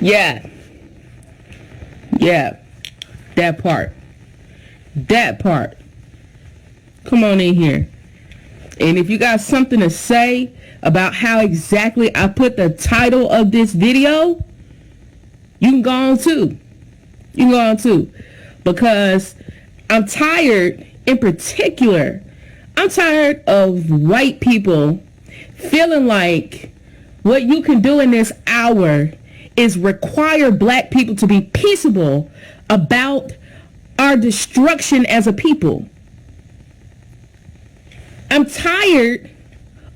Yeah. Yeah. That part. That part. Come on in here. And if you got something to say about how exactly I put the title of this video, you can go on too. You can go on too. Because I'm tired, in particular, I'm tired of white people feeling like what you can do in this hour is require black people to be peaceable about our destruction as a people. I'm tired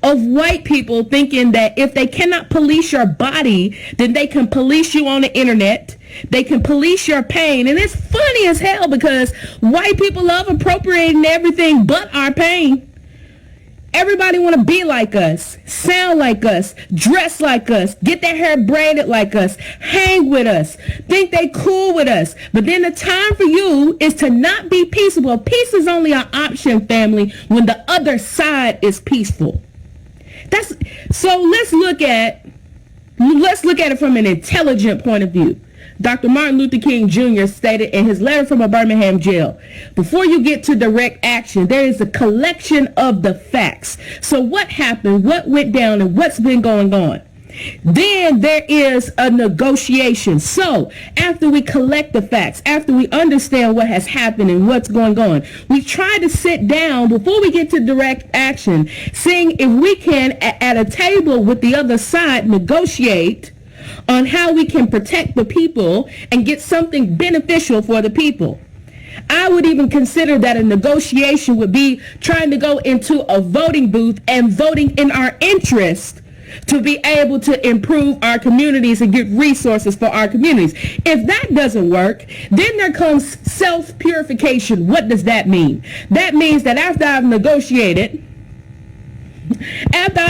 of white people thinking that if they cannot police your body, then they can police you on the internet. They can police your pain. And it's funny as hell because white people love appropriating everything but our pain. Everybody want to be like us, sound like us, dress like us, get their hair braided like us, hang with us, think they cool with us. But then the time for you is to not be peaceable. Peace is only an option, family, when the other side is peaceful. So let's look at it from an intelligent point of view. Dr. Martin Luther King Jr. stated in his letter from a Birmingham jail, before you get to direct action, there is a collection of the facts. So what happened, what went down, and what's been going on? Then there is a negotiation. So after we collect the facts, after we understand what has happened and what's going on, we try to sit down before we get to direct action, seeing if we can, at a table with the other side, negotiate on how we can protect the people and get something beneficial for the people. I would even consider that a negotiation would be trying to go into a voting booth and voting in our interest to be able to improve our communities and get resources for our communities. If that doesn't work, then there comes self-purification. What does that mean? That means that after I've negotiated, after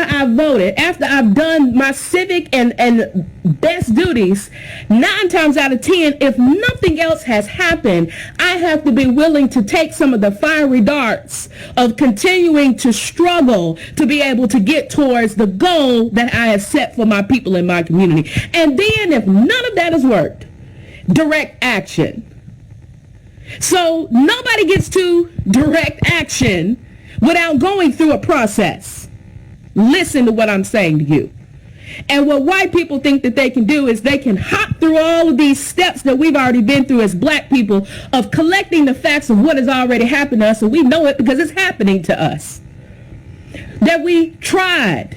I've voted, after I've done my civic and best duties, 9 times out of 10, if nothing else has happened, I have to be willing to take some of the fiery darts of continuing to struggle to be able to get towards the goal that I have set for my people in my community. And then if none of that has worked, direct action. So nobody gets to direct action without going through a process. Listen to what I'm saying to you. And what white people think that they can do is they can hop through all of these steps that we've already been through as black people of collecting the facts of what has already happened to us, and we know it because it's happening to us. That we tried.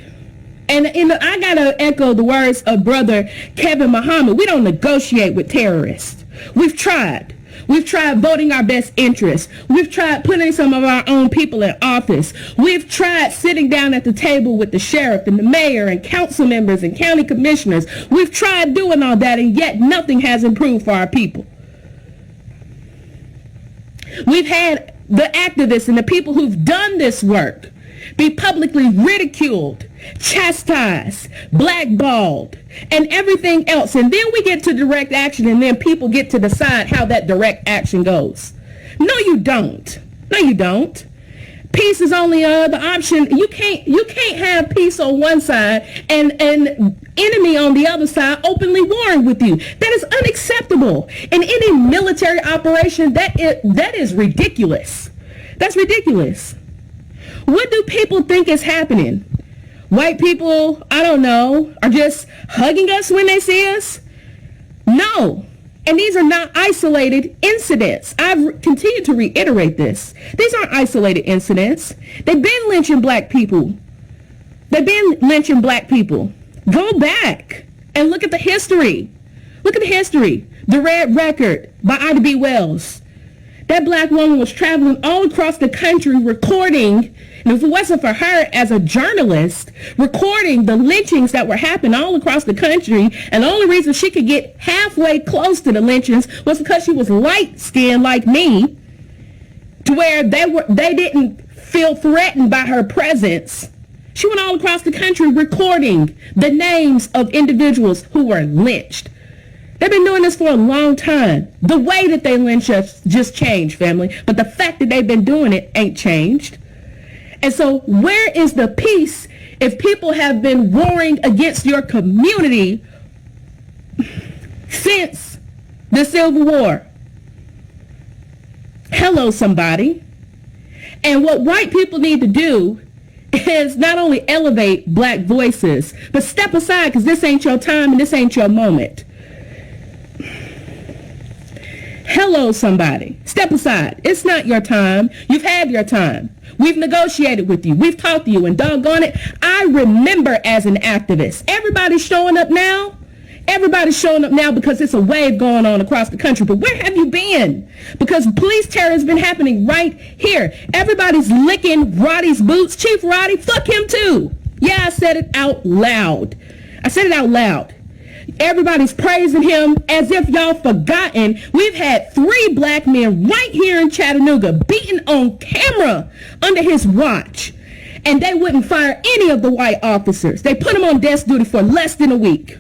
And I got to echo the words of Brother Kevin Muhammad. We don't negotiate with terrorists. We've tried. We've tried voting our best interests. We've tried putting some of our own people in office. We've tried sitting down at the table with the sheriff and the mayor and council members and county commissioners. We've tried doing all that, and yet nothing has improved for our people. We've had the activists and the people who've done this work be publicly ridiculed, chastised, blackballed, and everything else. And then we get to direct action, and then people get to decide how that direct action goes. No, you don't. No, you don't. Peace is only the option. You can't have peace on one side and enemy on the other side openly warring with you. That is unacceptable. In any military operation, that is ridiculous. That's ridiculous. What do people think is happening? White people, I don't know, are just hugging us when they see us? No. And these are not isolated incidents. I've continued to reiterate this. These aren't isolated incidents. They've been lynching black people. Go back and look at the history. Look at the history. The Red Record by Ida B. Wells. That black woman was traveling all across the country recording, and if it wasn't for her as a journalist, recording the lynchings that were happening all across the country, and the only reason she could get halfway close to the lynchings was because she was light-skinned like me, to where they didn't feel threatened by her presence. She went all across the country recording the names of individuals who were lynched. They've been doing this for a long time. The way that they lynch us just changed, family. But the fact that they've been doing it ain't changed. And so where is the peace if people have been warring against your community since the Civil War? Hello, somebody. And what white people need to do is not only elevate black voices, but step aside, because this ain't your time and this ain't your moment. Hello, somebody. Step aside. It's not your time. You've had your time. We've negotiated with you. We've talked to you, and doggone it, I remember as an activist. Everybody's showing up now. Everybody's showing up now because it's a wave going on across the country. But where have you been? Because police terror has been happening right here. Everybody's licking Roddy's boots. Chief Roddy, fuck him too. Yeah, I said it out loud. I said it out loud. Everybody's praising him as if y'all forgotten. We've had 3 black men right here in Chattanooga beaten on camera under his watch. And they wouldn't fire any of the white officers. They put them on desk duty for less than a week.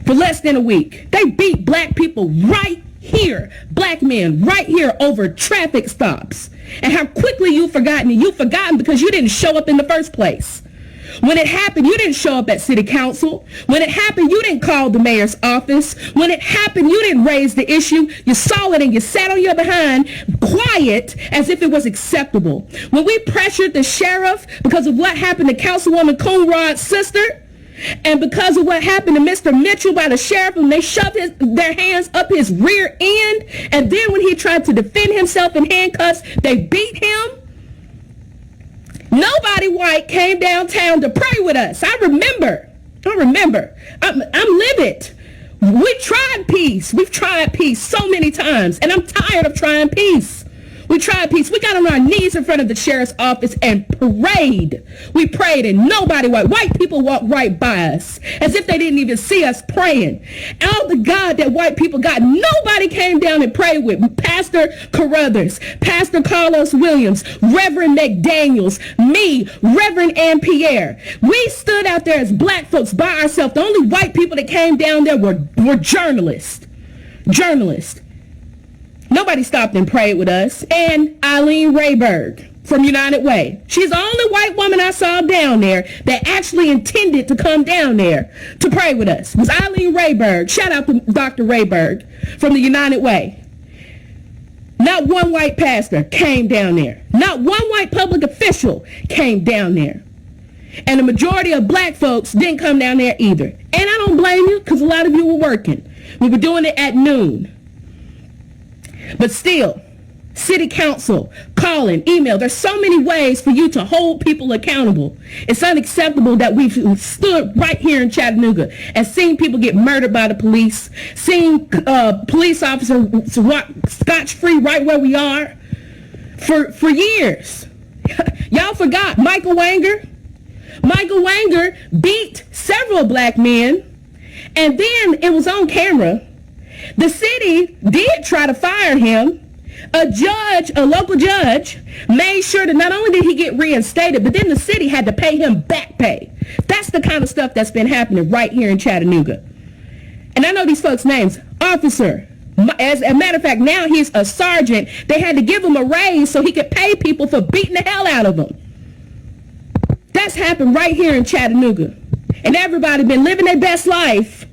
For less than a week. They beat black people right here. Black men right here over traffic stops. And how quickly you've forgotten. And you've forgotten because you didn't show up in the first place. When it happened, you didn't show up at city council. When it happened, you didn't call the mayor's office. When it happened, you didn't raise the issue. You saw it and you sat on your behind, quiet, as if it was acceptable. When we pressured the sheriff because of what happened to Councilwoman Coonrod's sister, and because of what happened to Mr. Mitchell by the sheriff, and they shoved their hands up his rear end, and then when he tried to defend himself in handcuffs, they beat him. Nobody white came downtown to pray with us. I remember. I'm livid. We tried peace. We've tried peace so many times, and I'm tired of trying peace. We tried peace. We got on our knees in front of the sheriff's office and prayed. We prayed, and nobody white people walked right by us as if they didn't even see us praying. All the God that white people got, nobody came down and prayed with. Pastor Carruthers, Pastor Carlos Williams, Reverend McDaniels, me, Reverend Ann Pierre. We stood out there as black folks by ourselves. The only white people that came down there were journalists. Nobody stopped and prayed with us. And Eileen Rayberg from United Way. She's the only white woman I saw down there that actually intended to come down there to pray with us. It was Eileen Rayberg. Shout out to Dr. Rayberg from the United Way. Not one white pastor came down there. Not one white public official came down there. And the majority of black folks didn't come down there either. And I don't blame you, because a lot of you were working. We were doing it at noon. But still, city council, calling, email, there's so many ways for you to hold people accountable. It's unacceptable that we've stood right here in Chattanooga and seen people get murdered by the police, seen police officers scotch-free right where we are for years. Y'all forgot Michael Wanger? Michael Wanger beat several black men, and then it was on camera. The city did try to fire him. A local judge, made sure that not only did he get reinstated, but then the city had to pay him back pay. That's the kind of stuff that's been happening right here in Chattanooga. And I know these folks' names. Officer. As a matter of fact, now he's a sergeant. They had to give him a raise so he could pay people for beating the hell out of him. That's happened right here in Chattanooga. And everybody been living their best life.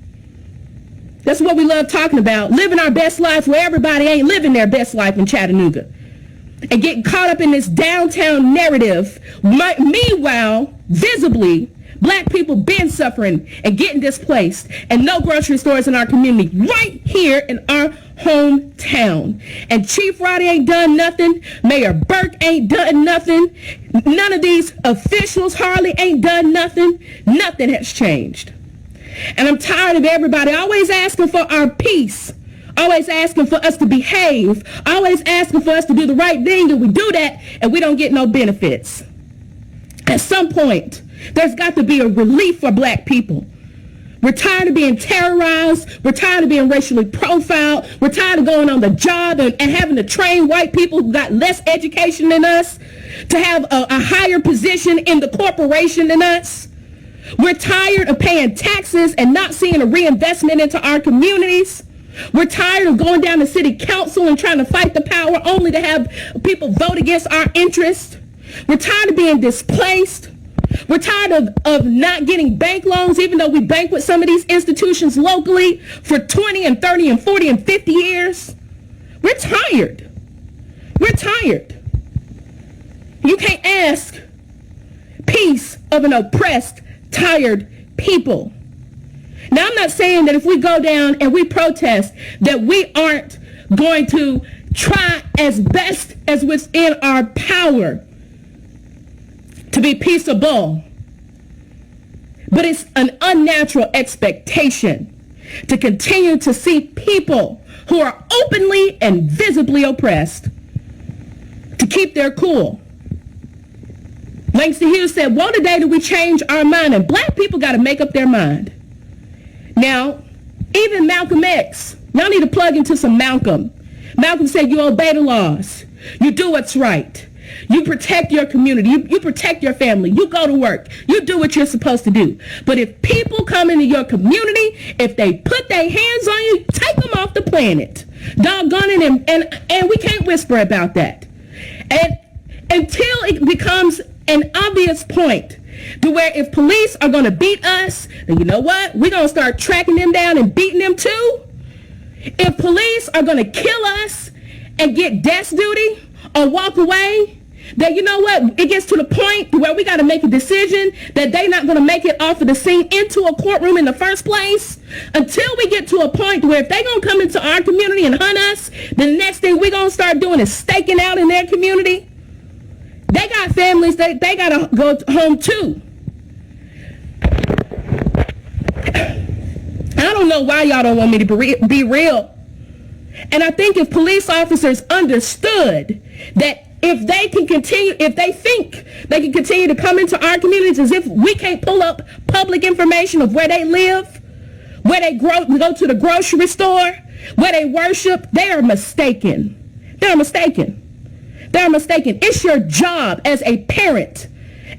That's what we love talking about, living our best life where everybody ain't living their best life in Chattanooga. And getting caught up in this downtown narrative. Meanwhile, visibly, black people been suffering and getting displaced, and no grocery stores in our community right here in our hometown. And Chief Roddy ain't done nothing. Mayor Burke ain't done nothing. None of these officials hardly ain't done nothing. Nothing has changed. And I'm tired of everybody always asking for our peace, always asking for us to behave, always asking for us to do the right thing, and we do that and we don't get no benefits. At some point, there's got to be a relief for black people. We're tired of being terrorized. We're tired of being racially profiled. We're tired of going on the job and having to train white people who got less education than us to have a higher position in the corporation than us. We're tired of paying taxes and not seeing a reinvestment into our communities. We're tired of going down to city council and trying to fight the power only to have people vote against our interests. We're tired of being displaced. We're tired of not getting bank loans, even though we bank with some of these institutions locally for 20 and 30 and 40 and 50 years. We're tired. We're tired. You can't ask peace of an oppressed, tired people. Now, I'm not saying that if we go down and we protest that we aren't going to try as best as within our power to be peaceable. But it's an unnatural expectation to continue to see people who are openly and visibly oppressed to keep their cool. Langston Hughes said, "Woe the day that we change our mind," and black people got to make up their mind. Now, even Malcolm X, y'all need to plug into some Malcolm. Malcolm said, you obey the laws. You do what's right. You protect your community. You protect your family. You go to work. You do what you're supposed to do. But if people come into your community, if they put their hands on you, take them off the planet. Doggone it, and we can't whisper about that. And until it becomes an obvious point to where if police are going to beat us, then you know what? We're going to start tracking them down and beating them too. If police are going to kill us and get desk duty or walk away, then you know what? It gets to the point where we got to make a decision that they're not going to make it off of the scene into a courtroom in the first place until we get to a point where if they're going to come into our community and hunt us, the next thing we're going to start doing is staking out in their community. They got families, they got to go home too. I don't know why y'all don't want me to be real. And I think if police officers understood that if they can continue, if they think they can continue to come into our communities as if we can't pull up public information of where they live, where they go to the grocery store, where they worship, they are mistaken. They're mistaken. They're mistaken. It's your job as a parent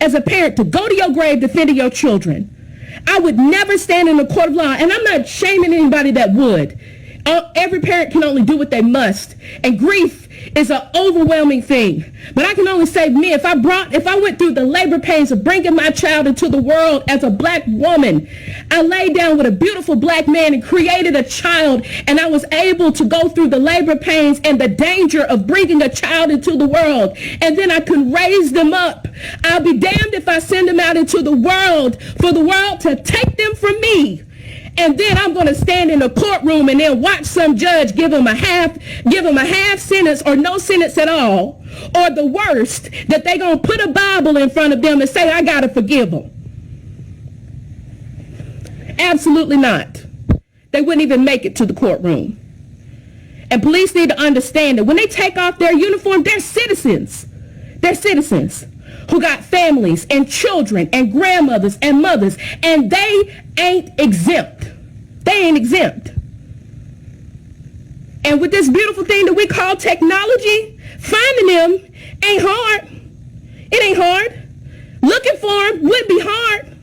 to go to your grave defending your children. I would never stand in a court of law, and I'm not shaming anybody that would. Every parent can only do what they must, and grief is an overwhelming thing. But I can only say me, if I went through the labor pains of bringing my child into the world as a black woman, I laid down with a beautiful black man and created a child, and I was able to go through the labor pains and the danger of bringing a child into the world, and then I could raise them up. I'll be damned if I send them out into the world for the world to take them from me. And then I'm going to stand in a courtroom and then watch some judge give them a half sentence or no sentence at all. Or the worst, that they're going to put a Bible in front of them and say, I got to forgive them. Absolutely not. They wouldn't even make it to the courtroom. And police need to understand that when they take off their uniform, they're citizens. They're citizens who got families and children and grandmothers and mothers, and they ain't exempt. They ain't exempt. And with this beautiful thing that we call technology, finding them ain't hard. It ain't hard. Looking for them would be hard.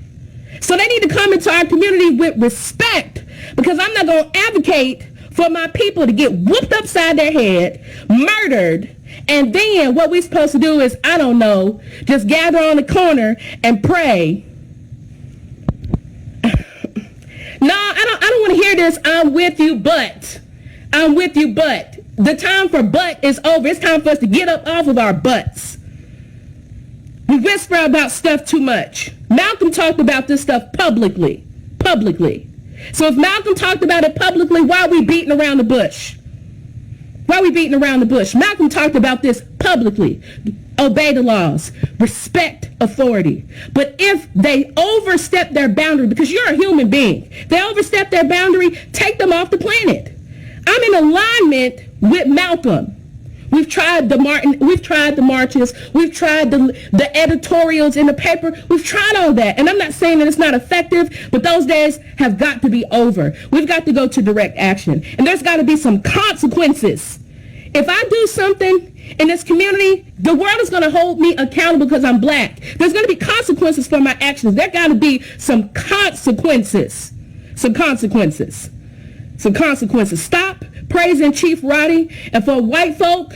So they need to come into our community with respect, because I'm not going to advocate for my people to get whooped upside their head, murdered, and then what we're supposed to do is, I don't know, just gather on the corner and pray. No, I don't want to hear this, I'm with you, but. The time for but is over. It's time for us to get up off of our butts. We whisper about stuff too much. Malcolm talked about this stuff publicly. So if Malcolm talked about it publicly, why are we beating around the bush? Malcolm talked about this publicly. Obey the laws. Respect authority. But if they overstep their boundary, because you're a human being, they overstep their boundary, take them off the planet. I'm in alignment with Malcolm. We've tried the marches, we've tried the editorials in the paper, we've tried all that. And I'm not saying that it's not effective, but those days have got to be over. We've got to go to direct action. And there's got to be some consequences. If I do something in this community, the world is going to hold me accountable because I'm black. There's going to be consequences for my actions. There got to be some consequences. Stop praising Chief Roddy. And for white folk,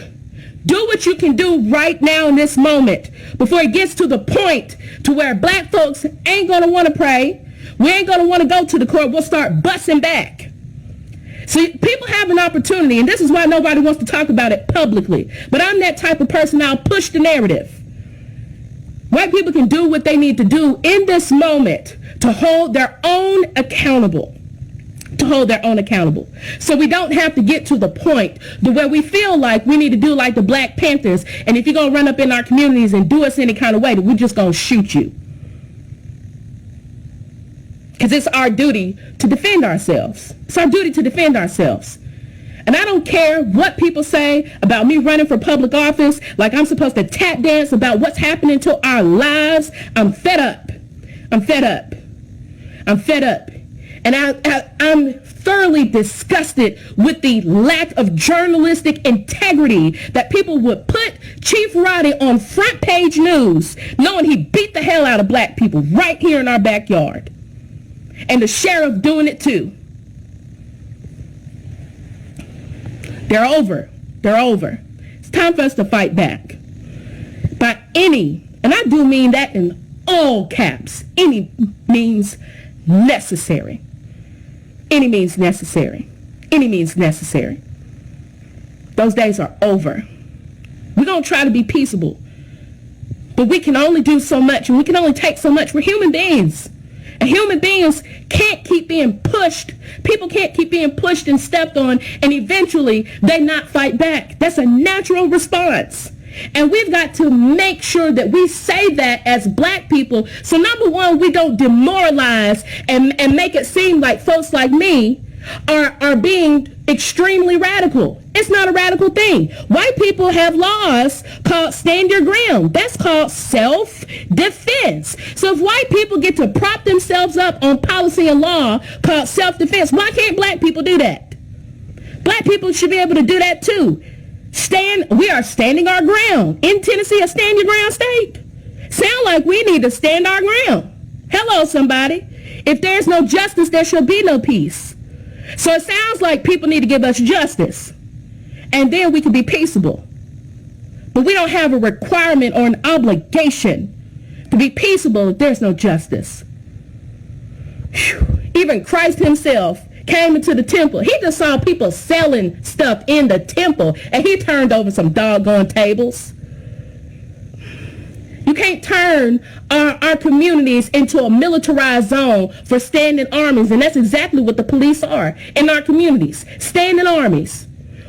Do what you can do right now in this moment before it gets to the point to where black folks ain't going to want to pray. We ain't going to want to go to the court. We'll start busting back. See, people have an opportunity, and this is why nobody wants to talk about it publicly. But I'm that type of person. I'll push the narrative. White people can do what they need to do in this moment to hold their own accountable. So we don't have to get to the point to where we feel like we need to do like the Black Panthers, and if you're going to run up in our communities and do us any kind of way, we're just going to shoot you. Because it's our duty to defend ourselves. It's our duty to defend ourselves. And I don't care what people say about me running for public office, like I'm supposed to tap dance about what's happening to our lives. I'm fed up. And I'm thoroughly disgusted with the lack of journalistic integrity that people would put Chief Roddy on front page news, knowing he beat the hell out of black people right here in our backyard. And the sheriff doing it too. They're over. It's time for us to fight back. By any, and I do mean that in all caps, any means necessary. Any means necessary. Those days are over. We're going to try to be peaceable. But we can only do so much, and we can only take so much. We're human beings. And human beings can't keep being pushed. People can't keep being pushed and stepped on, and eventually they not fight back. That's a natural response. And we've got to make sure that we say that as black people. So number one, we don't demoralize and make it seem like folks like me are being extremely radical. It's not a radical thing. White people have laws called stand your ground. That's called self-defense. So if white people get to prop themselves up on policy and law called self-defense, why can't black people do that? Black people should be able to do that too. We are standing our ground. In Tennessee, a stand your ground state. Sound like we need to stand our ground. Hello, somebody. If there's no justice, there shall be no peace. So it sounds like people need to give us justice, and then we can be peaceable. But we don't have a requirement or an obligation to be peaceable if there's no justice. Whew. Even Christ himself came into the temple. He just saw people selling stuff in the temple, and he turned over some doggone tables. You can't turn our communities into a militarized zone for standing armies, and that's exactly what the police are in our communities. Standing armies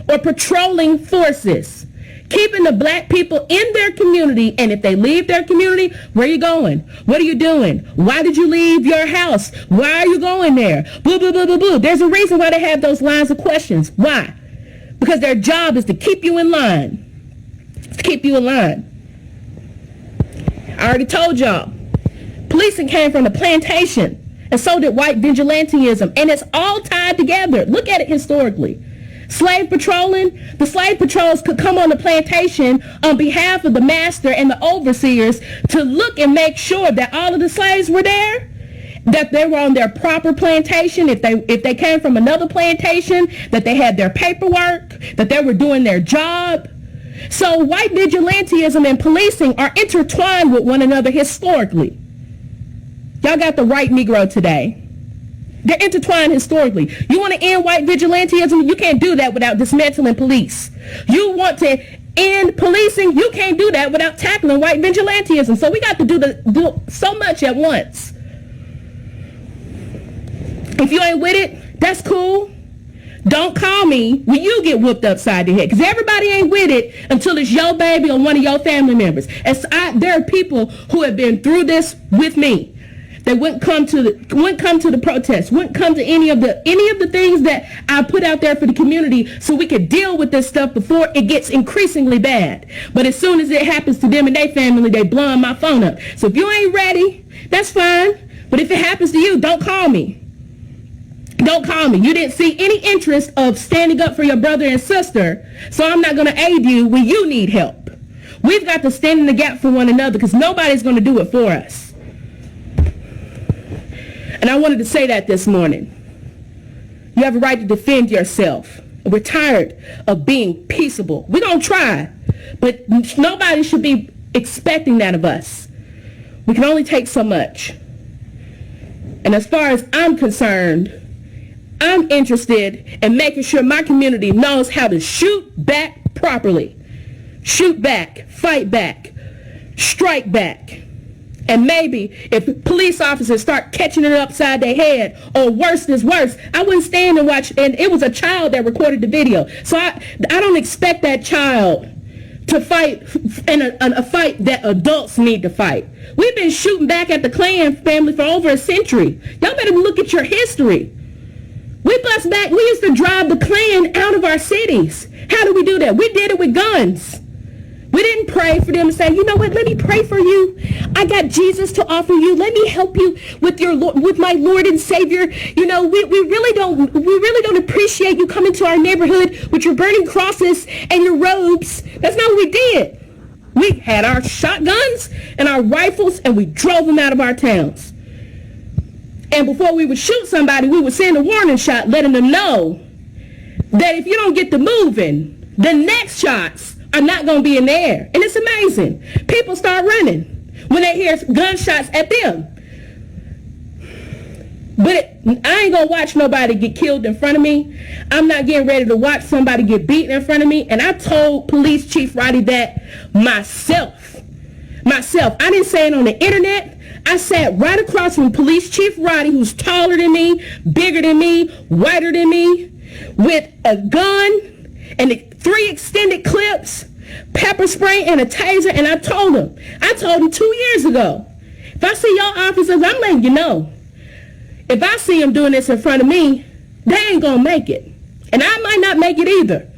or patrolling forces, keeping the black people in their community, and if they leave their community, where are you going? What are you doing? Why did you leave your house? Why are you going there? Boo, boo, boo, boo, boo. There's a reason why they have those lines of questions. Why? Because their job is to keep you in line. I already told y'all, policing came from the plantation, and so did white vigilantism, and it's all tied together. Look at it historically. Slave patrolling, the slave patrols could come on the plantation on behalf of the master and the overseers to look and make sure that all of the slaves were there, that they were on their proper plantation, if they came from another plantation, that they had their paperwork, that they were doing their job. So white vigilantism and policing are intertwined with one another historically. Y'all got the right Negro today. They're intertwined historically. You want to end white vigilantism? You can't do that without dismantling police. You want to end policing? You can't do that without tackling white vigilantism. So we got to do so much at once. If you ain't with it, that's cool. Don't call me when you get whooped upside the head, because everybody ain't with it until it's your baby or one of your family members. There are people who have been through this with me. They wouldn't come to the protests, wouldn't come to any of the things that I put out there for the community so we could deal with this stuff before it gets increasingly bad. But as soon as it happens to them and their family, they blowing my phone up. So if you ain't ready, that's fine. But if it happens to you, don't call me. Don't call me. You didn't see any interest of standing up for your brother and sister, so I'm not going to aid you when you need help. We've got to stand in the gap for one another, because nobody's going to do it for us. And I wanted to say that this morning. You have a right to defend yourself. We're tired of being peaceable. We're going to try, But nobody should be expecting that of us. We can only take so much. And as far as I'm concerned, I'm interested in making sure my community knows how to shoot back properly. Shoot back, fight back, strike back. And maybe if police officers start catching it upside their head, or worse is worse, I wouldn't stand and watch. And it was a child that recorded the video. So I don't expect that child to fight in a fight that adults need to fight. We've been shooting back at the Klan family for over a century. Y'all better look at your history. We bust back. We used to drive the Klan out of our cities. How do we do that? We did it with guns. We didn't pray for them and say, you know what, let me pray for you. I got Jesus to offer you. Let me help you with your with my Lord and Savior. You know, we really don't appreciate you coming to our neighborhood with your burning crosses and your robes. That's not what we did. We had our shotguns and our rifles, and we drove them out of our towns. And before we would shoot somebody, we would send a warning shot letting them know that if you don't get to moving, the next shots are not going to be in the air. And it's amazing. People start running when they hear gunshots at them. But I ain't going to watch nobody get killed in front of me. I'm not getting ready to watch somebody get beaten in front of me. And I told Police Chief Roddy that myself. I didn't say it on the internet. I sat right across from Police Chief Roddy, who's taller than me, bigger than me, whiter than me, with a gun and 3 extended clips, pepper spray, and a taser. And I told him 2 years ago, if I see your officers, I'm letting you know. If I see them doing this in front of me, they ain't going to make it. And I might not make it either.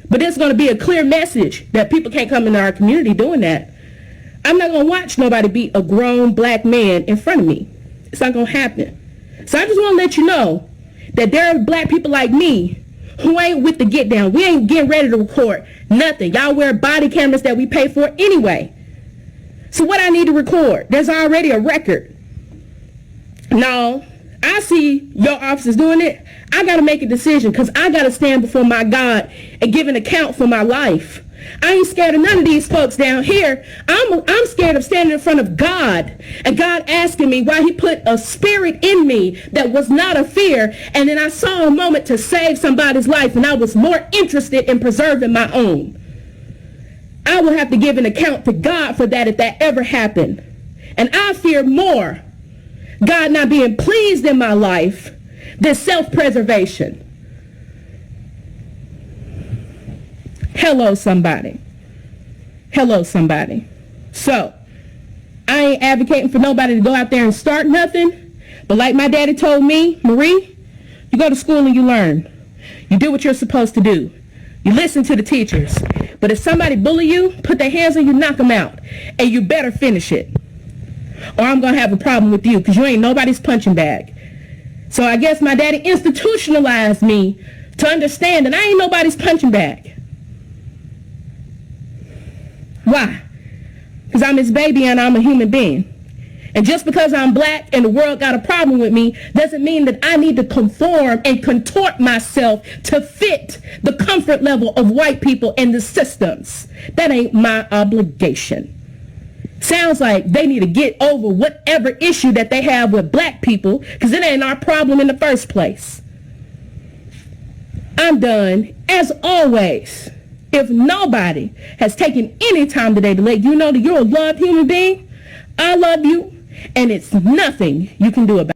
But there's going to be a clear message that people can't come into our community doing that. I'm not going to watch nobody beat a grown black man in front of me. It's not going to happen. So I just want to let you know that there are black people like me who ain't with the get down. We ain't getting ready to record nothing. Y'all wear body cameras that we pay for anyway. So what I need to record? There's already a record. No, I see your officers doing it. I got to make a decision because I got to stand before my God and give an account for my life. I ain't scared of none of these folks down here. I'm scared of standing in front of God and God asking me why he put a spirit in me that was not a fear, and then I saw a moment to save somebody's life and I was more interested in preserving my own. I will have to give an account to God for that if that ever happened. And I fear more God not being pleased in my life than self-preservation. Hello, somebody. So, I ain't advocating for nobody to go out there and start nothing. But like my daddy told me, Marie, you go to school and you learn. You do what you're supposed to do. You listen to the teachers. But if somebody bully you, put their hands on you, knock them out. And you better finish it. Or I'm going to have a problem with you because you ain't nobody's punching bag. So I guess my daddy institutionalized me to understand that I ain't nobody's punching bag. Why? Because I'm his baby and I'm a human being. And just because I'm black and the world got a problem with me doesn't mean that I need to conform and contort myself to fit the comfort level of white people and the systems. That ain't my obligation. Sounds like they need to get over whatever issue that they have with black people because it ain't our problem in the first place. I'm done. As always, if nobody has taken any time today to let you know that you're a loved human being, I love you, and it's nothing you can do about it.